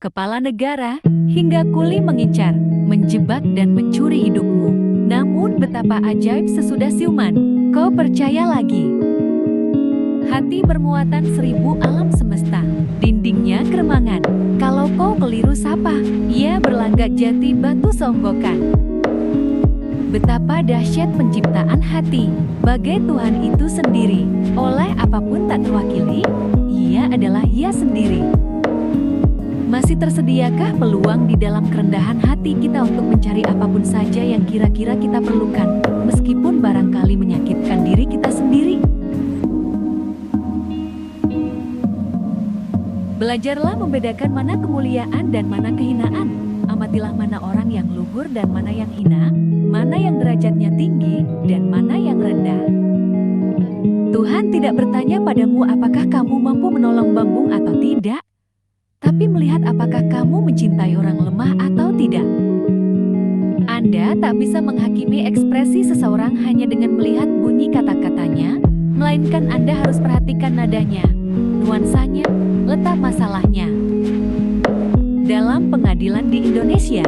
kepala negara, hingga kuli mengincar, menjebak dan mencuri hidupmu. Namun betapa ajaib sesudah siuman, kau percaya lagi. Hati bermuatan 1000 alam semesta, dindingnya keremangan. Kalau kau keliru sapa, ia berlanggak jati batu songgokan. Betapa dahsyat penciptaan hati, bagai Tuhan itu sendiri. Oleh apapun tak terwakili, ia adalah ia sendiri. Masih tersediakah peluang di dalam kerendahan hati kita untuk mencari apapun saja yang kira-kira kita perlukan, meskipun barangkali menyakitkan diri kita sendiri? Belajarlah membedakan mana kemuliaan dan mana kehinaan. Amatilah mana orang yang luhur dan mana yang hina, mana yang derajatnya tinggi dan mana yang rendah. Tuhan tidak bertanya padamu apakah kamu mampu menolong bambung atau tidak, tapi melihat apakah kamu mencintai orang lemah atau tidak. Anda tak bisa menghakimi ekspresi seseorang hanya dengan melihat bunyi kata-katanya, melainkan Anda harus perhatikan nadanya, nuansanya, letak masalahnya. Dalam pengadilan di Indonesia,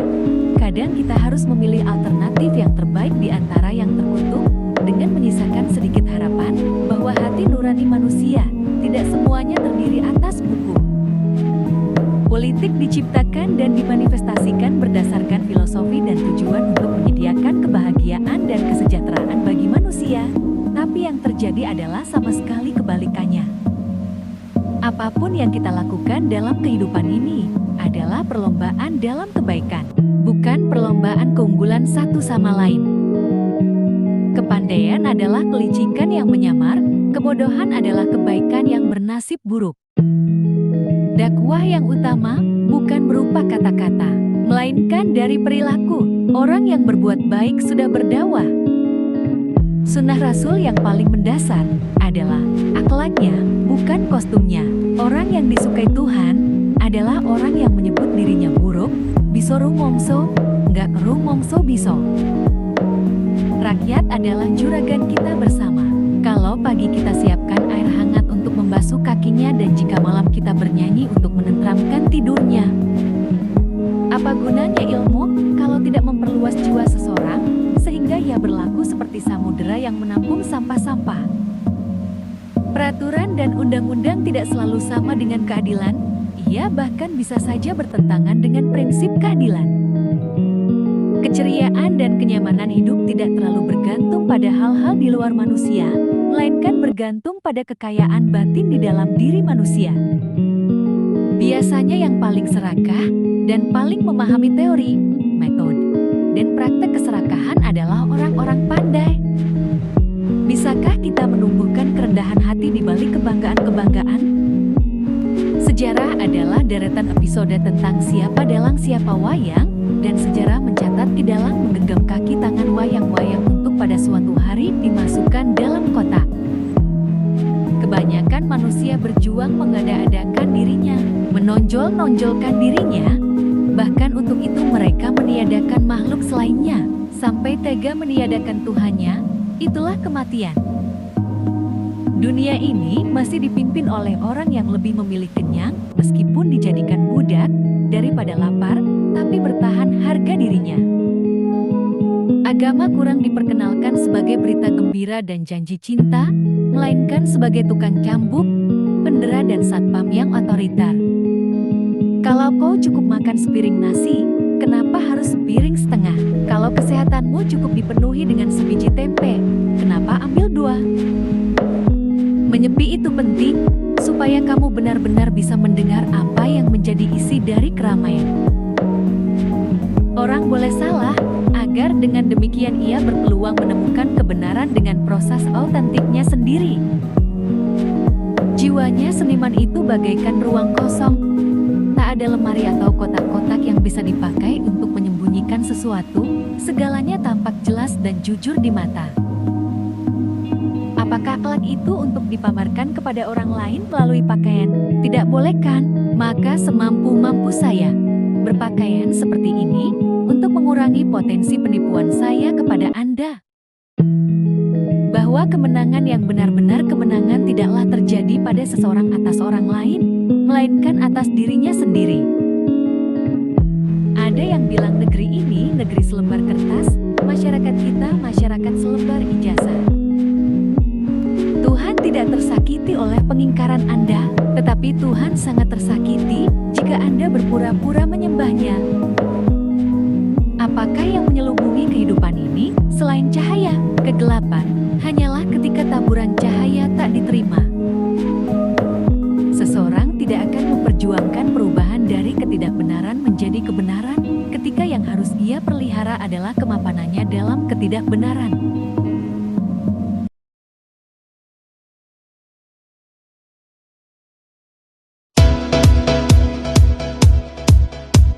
kadang kita harus memilih alternatif yang terbaik di antara yang terkutuk, dengan menyisakan sedikit harapan bahwa hati nurani manusia tidak semuanya terdiri atas buku. Politik diciptakan dan dimanifestasikan berdasarkan filosofi dan tujuan untuk menyediakan kebahagiaan dan kesejahteraan bagi manusia, tapi yang terjadi adalah sama sekali kebalikannya. Apapun yang kita lakukan dalam kehidupan ini adalah perlombaan dalam kebaikan, bukan perlombaan keunggulan satu sama lain. Kepandaian adalah kelicikan yang menyamar, kebodohan adalah kebaikan yang bernasib buruk. Dakwah yang utama bukan berupa kata-kata, melainkan dari perilaku. Orang yang berbuat baik sudah berdakwah. Sunnah Rasul yang paling mendasar adalah akhlaknya, bukan kostumnya. Orang yang disukai Tuhan adalah orang yang menyebut dirinya buruk, biso rumongso, nggak rumongso biso. Rakyat adalah juragan kita bersama. Kalau pagi kita siapkan air hangat untuk membasuh kakinya dan jika malam kita bernyanyi untuk menenteramkan tidurnya. Apa gunanya ilmu kalau tidak memperluas jiwa seseorang sehingga ia berlaku seperti samudera yang menampung sampah-sampah? Peraturan dan undang-undang tidak selalu sama dengan keadilan, ia bahkan bisa saja bertentangan dengan prinsip keadilan. Keceriaan dan kenyamanan hidup tidak terlalu bergantung pada hal-hal di luar manusia, melainkan bergantung pada kekayaan batin di dalam diri manusia. Biasanya yang paling serakah dan paling memahami teori, metode, dan praktek keserakahan adalah orang-orang pandai. Bisakah kita menumbuhkan kerendahan hati di balik kebanggaan-kebanggaan? Sejarah adalah deretan episode tentang siapa dalang siapa wayang, dan sejarah mencatat di dalang menggenggam kaki tangan wayang-wayang untuk pada suatu hari dimasukkan dalam kotak. Kebanyakan manusia berjuang mengada-adakan dirinya, menonjol-nonjolkan dirinya, bahkan untuk itu mereka meniadakan makhluk selainnya, sampai tega meniadakan Tuhannya. Itulah kematian. Dunia ini masih dipimpin oleh orang yang lebih memilih kenyang, meskipun dijadikan budak, daripada lapar, tapi bertahan harga dirinya. Agama kurang diperkenalkan sebagai berita gembira dan janji cinta, melainkan sebagai tukang cambuk, pendera dan satpam yang otoriter. Kalau kau cukup makan sepiring nasi, kenapa harus sepiring setengah? Kalau kesehatanmu cukup dipenuhi dengan sebiji tempe, kenapa ambil 2? Menyepi itu penting, supaya kamu benar-benar bisa mendengar apa yang menjadi isi dari keramaian. Orang boleh salah, agar dengan demikian ia berpeluang menemukan kebenaran dengan proses autentiknya sendiri. Jiwanya seniman itu bagaikan ruang kosong. Tak ada lemari atau kotak-kotak yang bisa dipakai untuk menyembunyikan sesuatu, segalanya tampak jelas dan jujur di mata. Apakah akhlak itu untuk dipamerkan kepada orang lain melalui pakaian? Tidak boleh kan? Maka semampu-mampu saya berpakaian seperti ini untuk mengurangi potensi penipuan saya kepada Anda. Bahwa kemenangan yang benar-benar kemenangan tidaklah terjadi pada seseorang atas orang lain, melainkan atas dirinya sendiri. kemungkaran Anda, tetapi Tuhan sangat tersakiti jika Anda berpura-pura menyembahnya. Apakah yang menyelubungi kehidupan ini selain cahaya, kegelapan, hanyalah ketika taburan cahaya tak diterima. Seseorang tidak akan memperjuangkan perubahan dari ketidakbenaran menjadi kebenaran ketika yang harus ia pelihara adalah kemapanannya dalam ketidakbenaran.